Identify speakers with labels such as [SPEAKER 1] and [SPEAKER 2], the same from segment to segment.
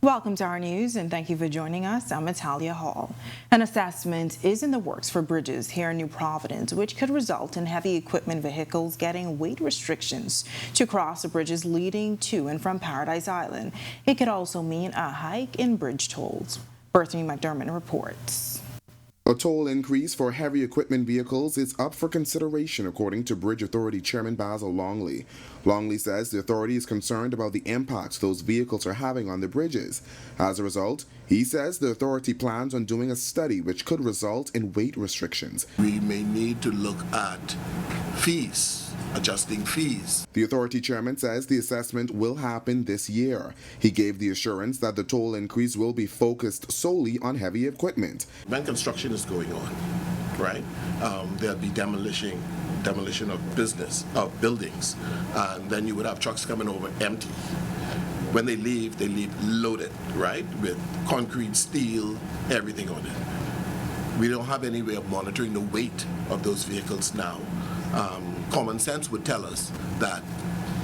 [SPEAKER 1] Welcome to our news and thank you for joining us. I'm Natalia Hall. An assessment is in the works for bridges here in New Providence, which could result in heavy equipment vehicles getting weight restrictions to cross the bridges leading to and from Paradise Island. It could also mean a hike in bridge tolls. Berthany McDermott reports.
[SPEAKER 2] A toll increase for heavy equipment vehicles is up for consideration, according to Bridge Authority Chairman Basil Longley. Longley says the authority is concerned about the impact those vehicles are having on the bridges. As a result, he says the authority plans on doing a study which could result in weight restrictions.
[SPEAKER 3] We may need to look at fees, adjusting fees.
[SPEAKER 2] The authority chairman says the assessment will happen this year. He gave the assurance that the toll increase will be focused solely on heavy equipment.
[SPEAKER 3] When construction is going on, right, there'll be demolition of buildings, and then you would have trucks coming over empty. When they leave loaded, right, with concrete, steel, everything on it. We don't have any way of monitoring the weight of those vehicles now. Common sense would tell us that,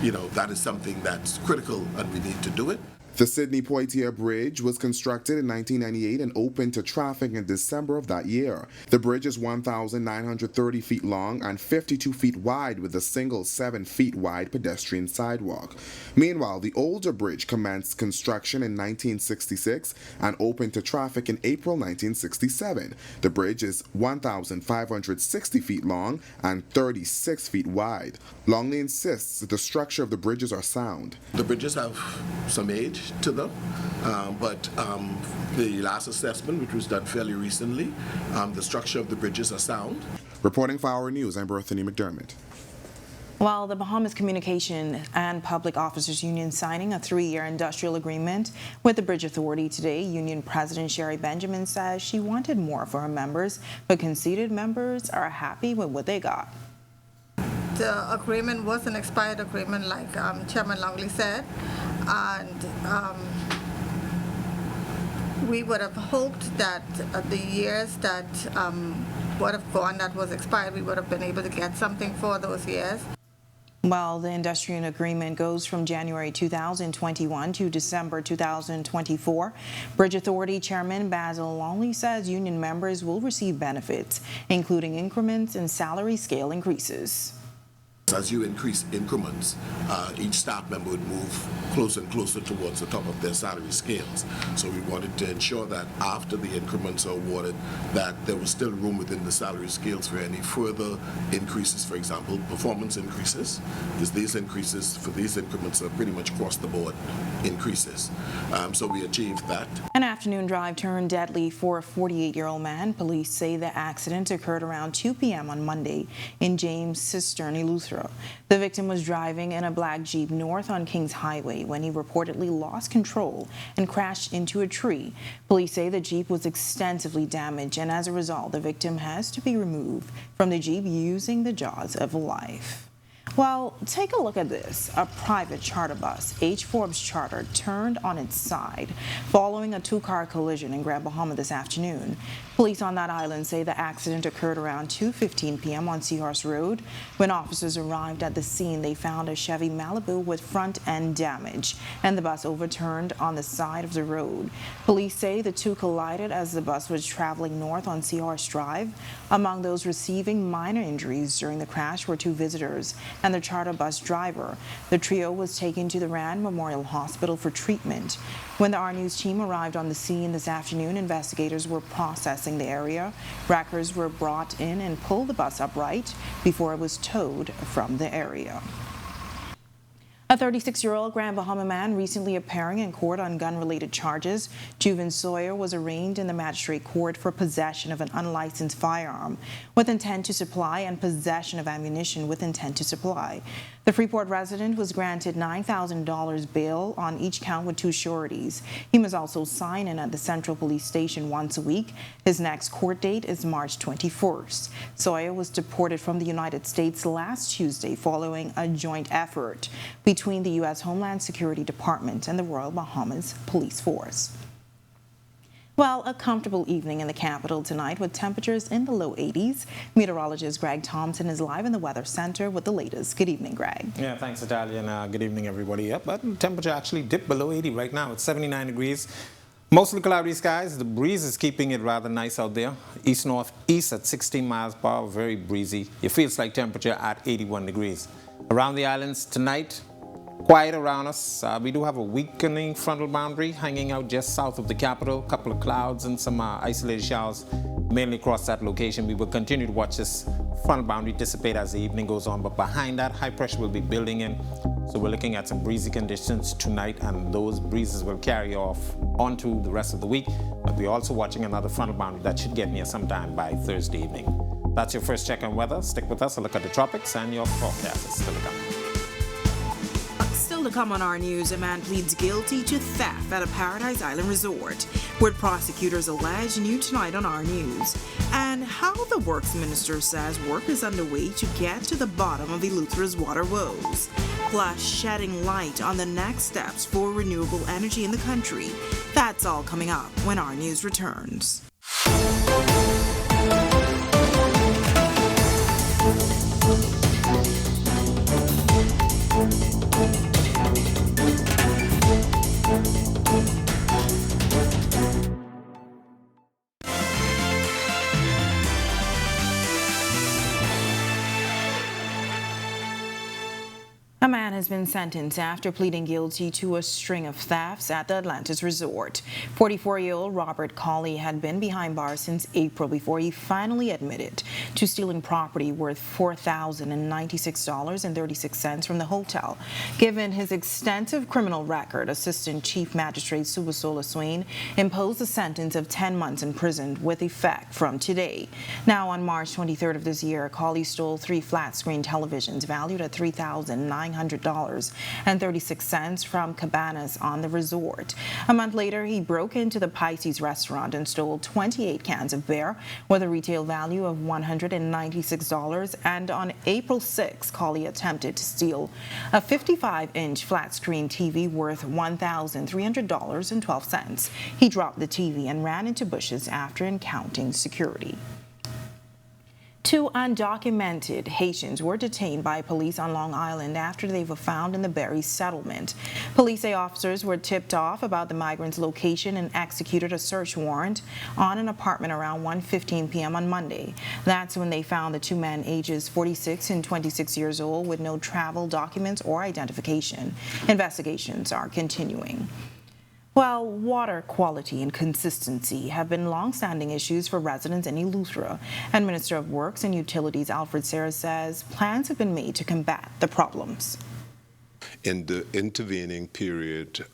[SPEAKER 3] that is something that's critical and we need to do it.
[SPEAKER 2] The Sydney-Poitier Bridge was constructed in 1998 and opened to traffic in December of that year. The bridge is 1,930 feet long and 52 feet wide with a single 7 feet wide pedestrian sidewalk. Meanwhile, the older bridge commenced construction in 1966 and opened to traffic in April 1967. The bridge is 1,560 feet long and 36 feet wide. Longley insists that the structure of the bridges are sound.
[SPEAKER 3] The bridges have some age to them, but the last assessment, which was done fairly recently, the structure of the bridges are sound.
[SPEAKER 2] Reporting for Our News, I'm Berthany McDermott.
[SPEAKER 1] Well, the Bahamas Communication and Public Officers Union signing a 3-year industrial agreement with the Bridge Authority today. Union President Sherry Benjamin says she wanted more for her members, but conceded members are happy with what they got.
[SPEAKER 4] The agreement was an expired agreement, like Chairman Longley said, and we would have hoped that the years that would have gone that was expired, we would have been able to get something for those years.
[SPEAKER 1] Well, the industrial agreement goes from January 2021 to December 2024. Bridge Authority Chairman Basil Longley says union members will receive benefits, including increments and salary scale increases.
[SPEAKER 3] As you increase increments, each staff member would move closer and closer towards the top of their salary scales. So we wanted to ensure that after the increments are awarded, that there was still room within the salary scales for any further increases, for example, performance increases, because these increases for these increments are pretty much across the board increases. So we achieved that.
[SPEAKER 1] An afternoon drive turned deadly for a 48-year-old man. Police say the accident occurred around 2 p.m. on Monday in James Cistern, Eleuthera. The victim was driving in a black Jeep north on Kings Highway when he reportedly lost control and crashed into a tree. Police say the Jeep was extensively damaged, and as a result, the victim has to be removed from the Jeep using the jaws of life. Well, take a look at this. A private charter bus, H. Forbes Charter, turned on its side following a 2-car collision in Grand Bahama this afternoon. Police on that island say the accident occurred around 2:15 p.m. on Seahorse Road. When officers arrived at the scene, they found a Chevy Malibu with front-end damage, and the bus overturned on the side of the road. Police say the two collided as the bus was traveling north on Seahorse Drive. Among those receiving minor injuries during the crash were 2 visitors and the charter bus driver. The trio was taken to the Rand Memorial Hospital for treatment. When the Our News team arrived on the scene this afternoon, investigators were processing the area. Wreckers were brought in and pulled the bus upright before it was towed from the area. A 36-year-old Grand Bahama man recently appearing in court on gun-related charges. Juven Sawyer was arraigned in the magistrate court for possession of an unlicensed firearm with intent to supply and possession of ammunition with intent to supply. The Freeport resident was granted $9,000 bail on each count with 2 sureties. He must also sign in at the Central Police Station once a week. His next court date is March 21st. Sawyer was deported from the United States last Tuesday following a joint effort between the U.S. Homeland Security Department and the Royal Bahamas Police Force. Well, a comfortable evening in the capital tonight with temperatures in the low 80s. Meteorologist Greg Thompson is live in the Weather Center with the latest. Good evening, Greg.
[SPEAKER 5] Yeah, thanks, Natalia, and good evening, everybody. Yep, but temperature actually dipped below 80 right now. It's 79 degrees. Mostly cloudy skies. The breeze is keeping it rather nice out there. East-northeast at 16 miles per hour, very breezy. It feels like temperature at 81 degrees. Around the islands tonight, quiet around us. We do have a weakening frontal boundary hanging out just south of the capital. A couple of clouds and some isolated showers mainly across that location. We will continue to watch this frontal boundary dissipate as the evening goes on, but behind that, high pressure will be building in. So we're looking at some breezy conditions tonight, and those breezes will carry off onto the rest of the week. But we're also watching another frontal boundary that should get near sometime by Thursday evening. That's your first check on weather. Stick with us. A look at the tropics and your forecast is still to come.
[SPEAKER 1] Still to come on our news, a man pleads guilty to theft at a Paradise Island resort. What prosecutors allege, new tonight on our news. And how the Works Minister says work is underway to get to the bottom of Eleuthero's water woes. Plus, shedding light on the next steps for renewable energy in the country. That's all coming up when our news returns. A man has been sentenced after pleading guilty to a string of thefts at the Atlantis resort. 44-year-old Robert Colley had been behind bars since April before he finally admitted to stealing property worth $4,096.36 from the hotel. Given his extensive criminal record, Assistant Chief Magistrate Subasola Swain imposed a sentence of 10 months in prison with effect from today. Now, on March 23rd of this year, Colley stole 3 flat-screen televisions valued at $3,900.36 from cabanas on the resort. A month later, he broke into the Pisces restaurant and stole 28 cans of beer with a retail value of $196. And on April 6, Colley attempted to steal a 55-inch flat-screen TV worth $1,300.12. He dropped the TV and ran into bushes after encountering security. 2 undocumented Haitians were detained by police on Long Island after they were found in the Berry settlement. Police say officers were tipped off about the migrants' location and executed a search warrant on an apartment around 1:15 p.m. on Monday. That's when they found the 2 men ages 46 and 26 years old with no travel documents or identification. Investigations are continuing. Well, water quality and consistency have been long-standing issues for residents in Eleuthero, and Minister of Works and Utilities Alfred Serra says plans have been made to combat the problems.
[SPEAKER 6] In the intervening period,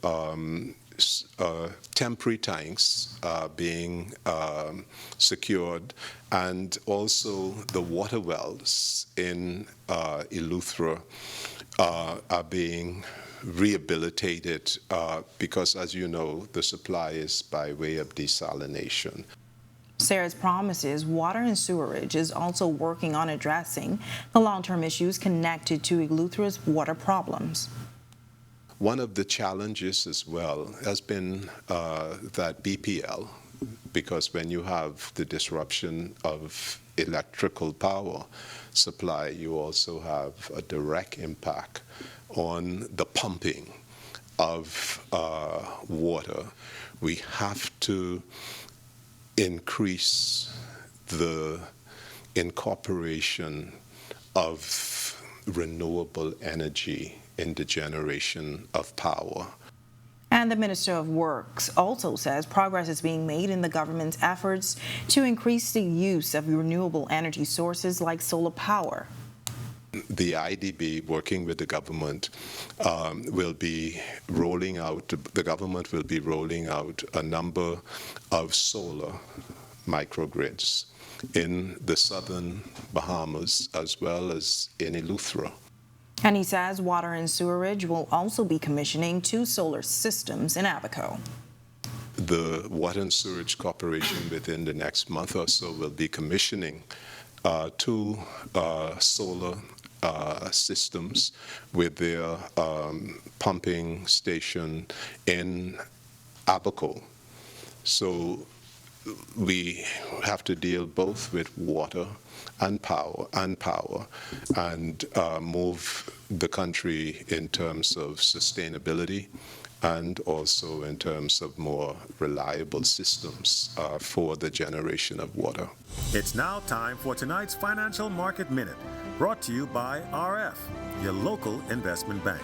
[SPEAKER 6] temporary tanks are being secured, and also the water wells in Eleuthero are being rehabilitated because, as you know, the supply is by way of desalination.
[SPEAKER 1] Sarah's promises water and sewerage is also working on addressing the long-term issues connected to Eleuthero's water problems.
[SPEAKER 6] One of the challenges as well has been that BPL, because when you have the disruption of electrical power supply, you also have a direct impact on the pumping of water. We have to increase the incorporation of renewable energy in the generation of power.
[SPEAKER 1] And the Minister of Works also says progress is being made in the government's efforts to increase the use of renewable energy sources like solar power.
[SPEAKER 6] The IDB, working with the government, will be rolling out a number of solar microgrids in the southern Bahamas as well as in Eleuthero.
[SPEAKER 1] And he says water and sewerage will also be commissioning 2 solar systems in Abaco.
[SPEAKER 6] The Water and Sewerage Corporation within the next month or so will be commissioning 2 solar systems with their pumping station in Abaco. So we have to deal both with water and power, and move the country in terms of sustainability and also in terms of more reliable systems for the generation of water.
[SPEAKER 7] It's now time for tonight's Financial Market Minute, brought to you by RF, your local investment bank.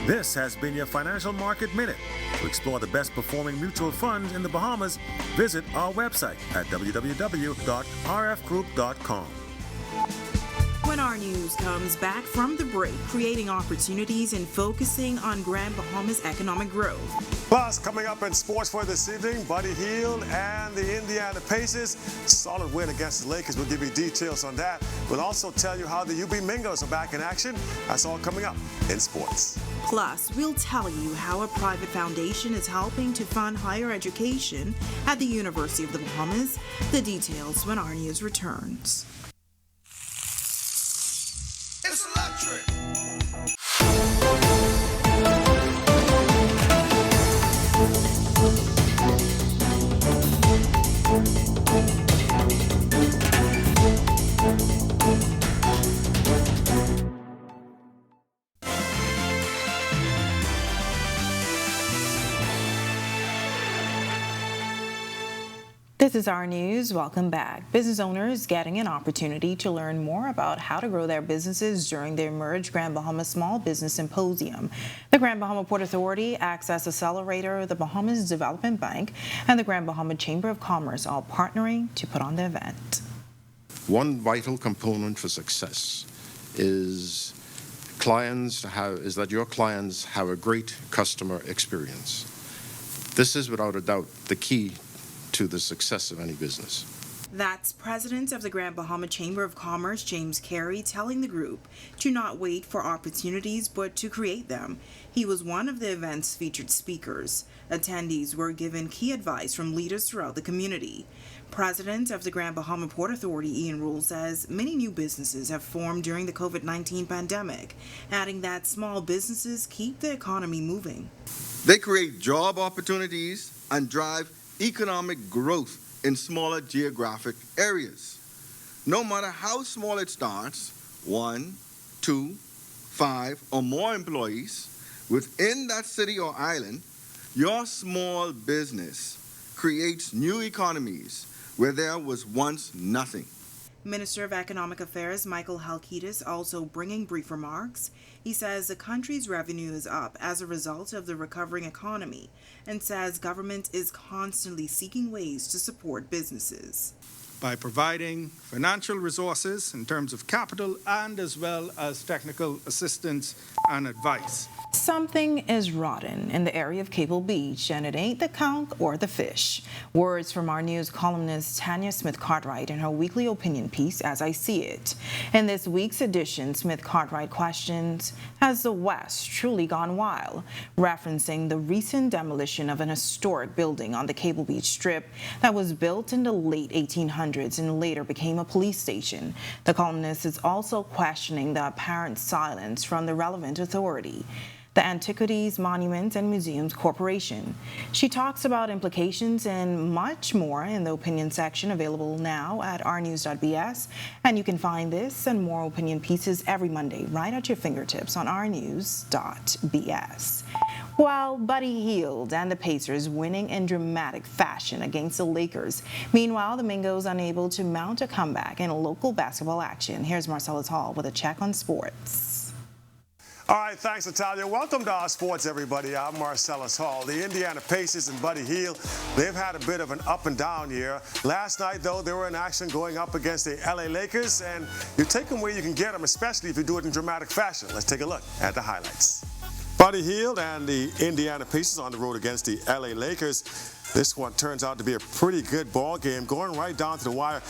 [SPEAKER 7] This has been your Financial Market Minute. To explore the best performing mutual funds in the Bahamas, visit our website at www.rfgroup.com.
[SPEAKER 1] When our news comes back from the break, creating opportunities and focusing on Grand Bahama's economic growth.
[SPEAKER 8] Plus, coming up in sports for this evening, Buddy Hield and the Indiana Pacers. Solid win against the Lakers. We'll give you details on that. We'll also tell you how the UB Mingos are back in action. That's all coming up in sports.
[SPEAKER 1] Plus, we'll tell you how a private foundation is helping to fund higher education at the University of the Bahamas. The details when our news returns.
[SPEAKER 9] It's electric.
[SPEAKER 1] This is our news. Welcome back. Business owners getting an opportunity to learn more about how to grow their businesses during the Emerge Grand Bahama Small Business Symposium. The Grand Bahama Port Authority, Access Accelerator, the Bahamas Development Bank, and the Grand Bahama Chamber of Commerce all partnering to put on the event.
[SPEAKER 10] One vital component for success is that your clients have a great customer experience. This is without a doubt the key to the success of any business.
[SPEAKER 1] That's President of the Grand Bahama Chamber of Commerce, James Carey, telling the group to not wait for opportunities but to create them. He was one of the event's featured speakers. Attendees were given key advice from leaders throughout the community. President of the Grand Bahama Port Authority, Ian Rule, says many new businesses have formed during the COVID-19 pandemic, adding that small businesses keep the economy moving.
[SPEAKER 9] They create job opportunities and drive economic growth in smaller geographic areas. No matter how small it starts, 1, 2, 5, or more employees within that city or island, your small business creates new economies where there was once nothing.
[SPEAKER 1] Minister of Economic Affairs Michael Halkitis also bringing brief remarks. He says the country's revenue is up as a result of the recovering economy and says government is constantly seeking ways to support businesses.
[SPEAKER 11] By providing financial resources in terms of capital and as well as technical assistance and advice.
[SPEAKER 1] Something is rotten in the area of Cable Beach, and it ain't the conch or the fish. Words from our news columnist Tanya Smith-Cartwright in her weekly opinion piece, As I See It. In this week's edition, Smith-Cartwright questions, has the West truly gone wild? Referencing the recent demolition of an historic building on the Cable Beach Strip that was built in the late 1800s and later became a police station. The columnist is also questioning the apparent silence from the relevant authority, the Antiquities, Monuments, and Museums Corporation. She talks about implications and much more in the opinion section, available now at ournews.bs. And you can find this and more opinion pieces every Monday right at your fingertips on ournews.bs. Well, Buddy Hield and the Pacers winning in dramatic fashion against the Lakers. Meanwhile, the Mingos unable to mount a comeback in local basketball action. Here's Marcellus Hall with a check on sports.
[SPEAKER 8] All right, thanks, Natalia. Welcome to our sports, everybody. I'm Marcellus Hall. The Indiana Pacers and Buddy Hield, they've had a bit of an up and down year. Last night, though, they were in action going up against the LA Lakers, and you take them where you can get them, especially if you do it in dramatic fashion. Let's take a look at the highlights. Buddy Hield and the Indiana Pacers on the road against the LA Lakers. This one turns out to be a pretty good ball game, going right down to the wire.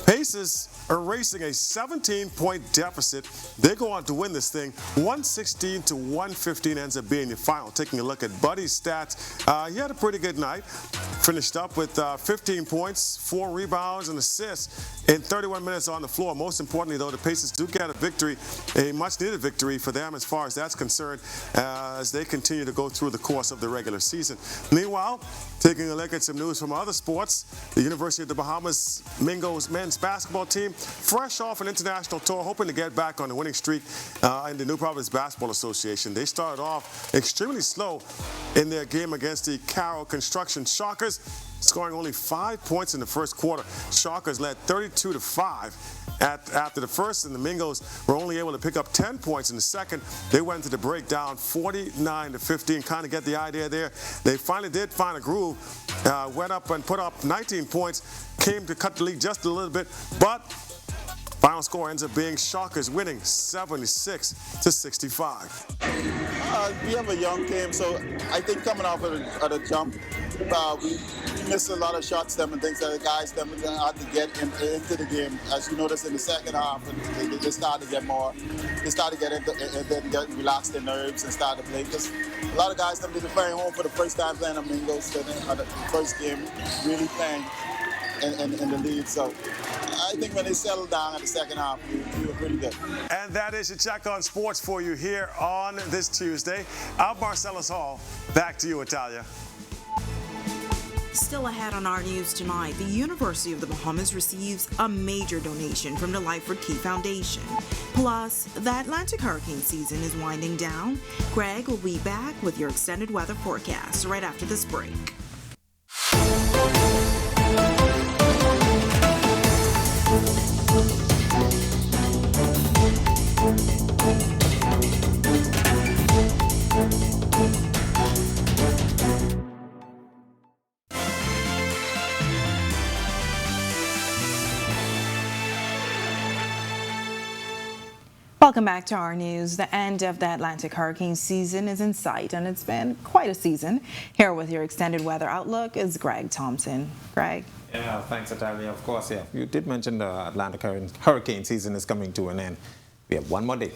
[SPEAKER 8] Pacers are racing a 17-point deficit. They go on to win this thing. 116 to 115 ends up being the final. Taking a look at Buddy's stats, he had a pretty good night. Finished up with 15 points, 4 rebounds, and assists in 31 minutes on the floor. Most importantly, though, the Pacers do get a victory, a much-needed victory for them as far as that's concerned, as they continue to go through the course of the regular season. Meanwhile, taking a look at some news from other sports, the University of the Bahamas Mingos men's basketball team, fresh off an international tour, hoping to get back on the winning streak in the New Providence Basketball Association. They started off extremely slow in their game against the Carroll Construction Shockers, scoring only 5 points in the first quarter. Shockers led 32-5 after the first, and the Mingos were only able to pick up 10 points in the second. They went into the break down 49-15. Kind of get the idea there. They finally did find a groove, went up and put up 19 points, came to cut the lead just a little bit, but final score ends up being Shockers winning 76-65.
[SPEAKER 12] We have a young team, so I think coming off at a jump, we missed a lot of shots them and things that the guys them had to get into the game. As you notice in the second half, and they started to get more. They started to get into and then get relaxed their nerves and start to play. Because a lot of guys them did play home for the first time playing the Mingos, so they had the first game really playing in the lead. So I think when they settled down in the second half, we were pretty good.
[SPEAKER 8] And that is your check on sports for you here on this Tuesday. I'm Marcellus Hall. Back to you, Italia.
[SPEAKER 1] Still ahead on our news tonight, the University of the Bahamas receives a major donation from the Lyford Key Foundation. Plus, the Atlantic hurricane season is winding down. Greg will be back with your extended weather forecast right after this break. Welcome back to our news. The end of the Atlantic hurricane season is in sight, and it's been quite a season. Here with your extended weather outlook is Greg Thompson. Greg?
[SPEAKER 5] Yeah, thanks, Natalia. Of course, yeah. You did mention the Atlantic hurricane season is coming to an end. We have one more day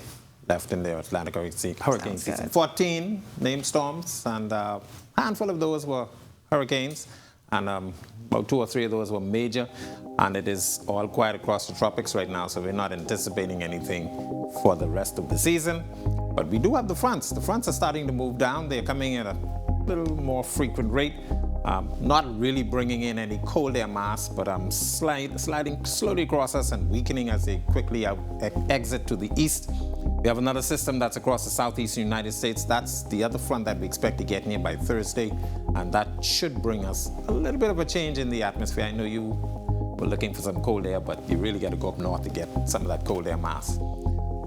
[SPEAKER 5] left in the Atlantic hurricane season. 14 named storms, and a handful of those were hurricanes, and about 2 or 3 of those were major, and it is all quiet across the tropics right now, so we're not anticipating anything for the rest of the season. But we do have the fronts. The fronts are starting to move down. They're coming at a little more frequent rate, not really bringing in any cold air mass, but sliding slowly across us and weakening as they quickly exit to the east. We have another system that's across the southeastern United States. That's the other front that we expect to get here by Thursday, and that should bring us a little bit of a change in the atmosphere. I know you were looking for some cold air, but you really got to go up north to get some of that cold air mass.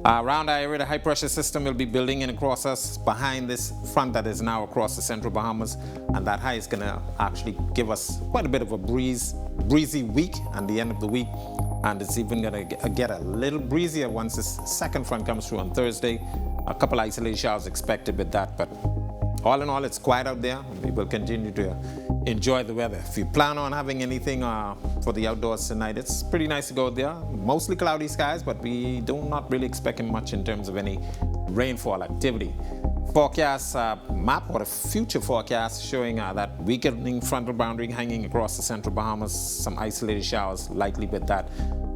[SPEAKER 5] Around our area, the high-pressure system will be building in across us behind this front that is now across the central Bahamas, and that high is going to actually give us quite a bit of a breezy week and the end of the week, and it's even going to get a little breezier once this second front comes through on Thursday. A couple isolated showers expected with that, but all in all, it's quiet out there. We will continue to enjoy the weather. If you plan on having anything for the outdoors tonight, it's pretty nice to go out there. Mostly cloudy skies, but we do not really expect much in terms of any rainfall activity. Forecast map, or the future forecast, showing that weakening frontal boundary hanging across the central Bahamas, some isolated showers likely with that,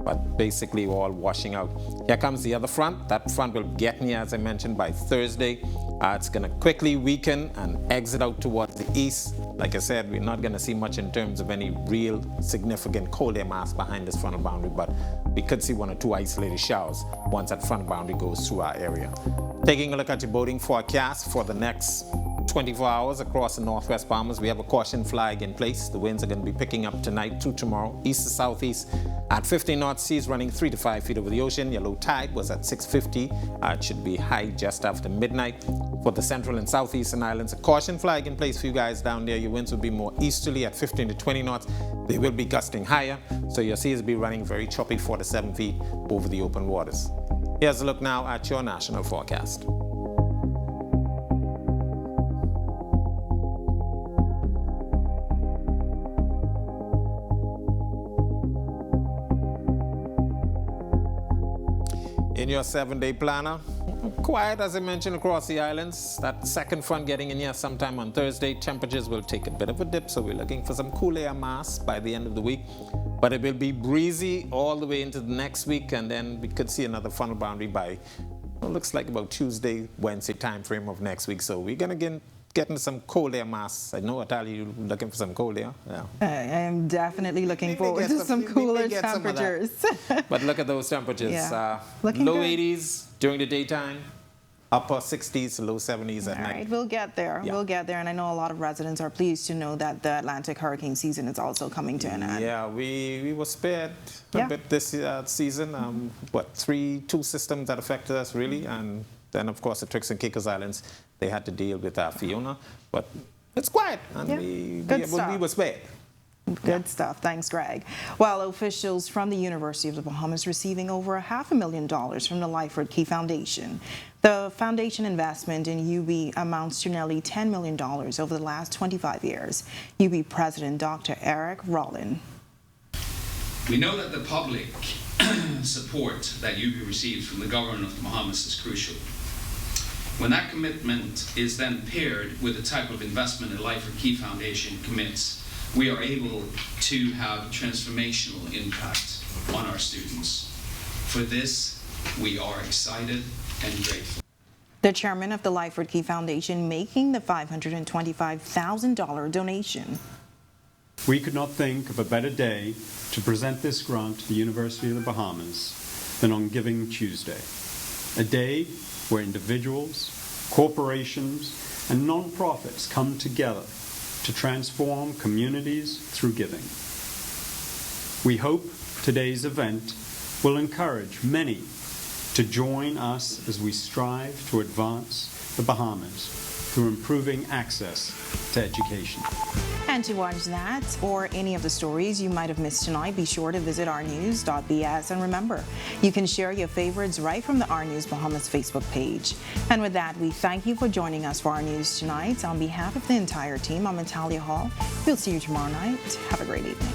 [SPEAKER 5] but basically all washing out. Here comes the other front. That front will get near, as I mentioned, by Thursday. It's going to quickly weaken and exit out towards the east. Like I said, we're not going to see much in terms of any real significant cold air mass behind this frontal boundary, but we could see 1 or 2 isolated showers once that frontal boundary goes through our area. Taking a look at your boating forecast for the next 24 hours across the northwest Bahamas, we have a caution flag in place. The winds are going to be picking up tonight to tomorrow, east to southeast at 15 knot, seas running 3 to 5 feet over the ocean. Your low tide was at 6:50. It should be high just after midnight. For the central and southeastern islands, a caution flag in place for you guys down there. Your winds will be more easterly at 15 to 20 knots. They will be gusting higher, so your seas will be running very choppy 4 to 7 feet over the open waters. Here's a look now at your national forecast. in your 7-day planner. Quiet, as I mentioned, across the islands. That second front getting in here sometime on Thursday. Temperatures will take a bit of a dip, so we're looking for some cool air mass by the end of the week. But it will be breezy all the way into the next week, and then we could see another funnel boundary by, well, looks like about Tuesday, Wednesday time frame of next week. So we're going to get into some cold air mass. I know, Natalia, you're looking for some cold air. Yeah.
[SPEAKER 1] I am definitely looking forward to some cooler temperatures.
[SPEAKER 5] But look at those temperatures.
[SPEAKER 1] Yeah.
[SPEAKER 5] Low
[SPEAKER 1] Looking good.
[SPEAKER 5] 80s during the daytime, upper 60s to low 70s at
[SPEAKER 1] All
[SPEAKER 5] night.
[SPEAKER 1] right, we'll get there.
[SPEAKER 5] Yeah.
[SPEAKER 1] We'll get there. And I know a lot of residents are pleased to know that the Atlantic hurricane season is also coming to an end.
[SPEAKER 5] Yeah, we were spared a bit this season. Two systems that affected us really, and then of course the Turks and Caicos Islands, they had to deal with Fiona. But it's quiet, and we were spared.
[SPEAKER 1] Good stuff. Thanks, Greg. Well, officials from the University of the Bahamas receiving over $500,000 from the Lyford Key Foundation. The foundation investment in UB amounts to nearly $10 million over the last 25 years. UB President Dr. Eric Rollin.
[SPEAKER 13] We know that the public support that UB receives from the government of the Bahamas is crucial. When that commitment is then paired with the type of investment the Lyford Key Foundation commits, we are able to have transformational impact on our students. For this, we are excited and grateful.
[SPEAKER 1] The chairman of the Lyford Key Foundation making the $525,000 donation.
[SPEAKER 14] We could not think of a better day to present this grant to the University of the Bahamas than on Giving Tuesday, a day where individuals, corporations, and non-profits come together to transform communities through giving. We hope today's event will encourage many to join us as we strive to advance the Bahamas through improving access to education.
[SPEAKER 1] And to watch that or any of the stories you might have missed tonight, be sure to visit ournews.bs. And remember, you can share your favorites right from the Our News Bahamas Facebook page. And with that, we thank you for joining us for Our News tonight. On behalf of the entire team, I'm Natalia Hall. We'll see you tomorrow night. Have a great evening.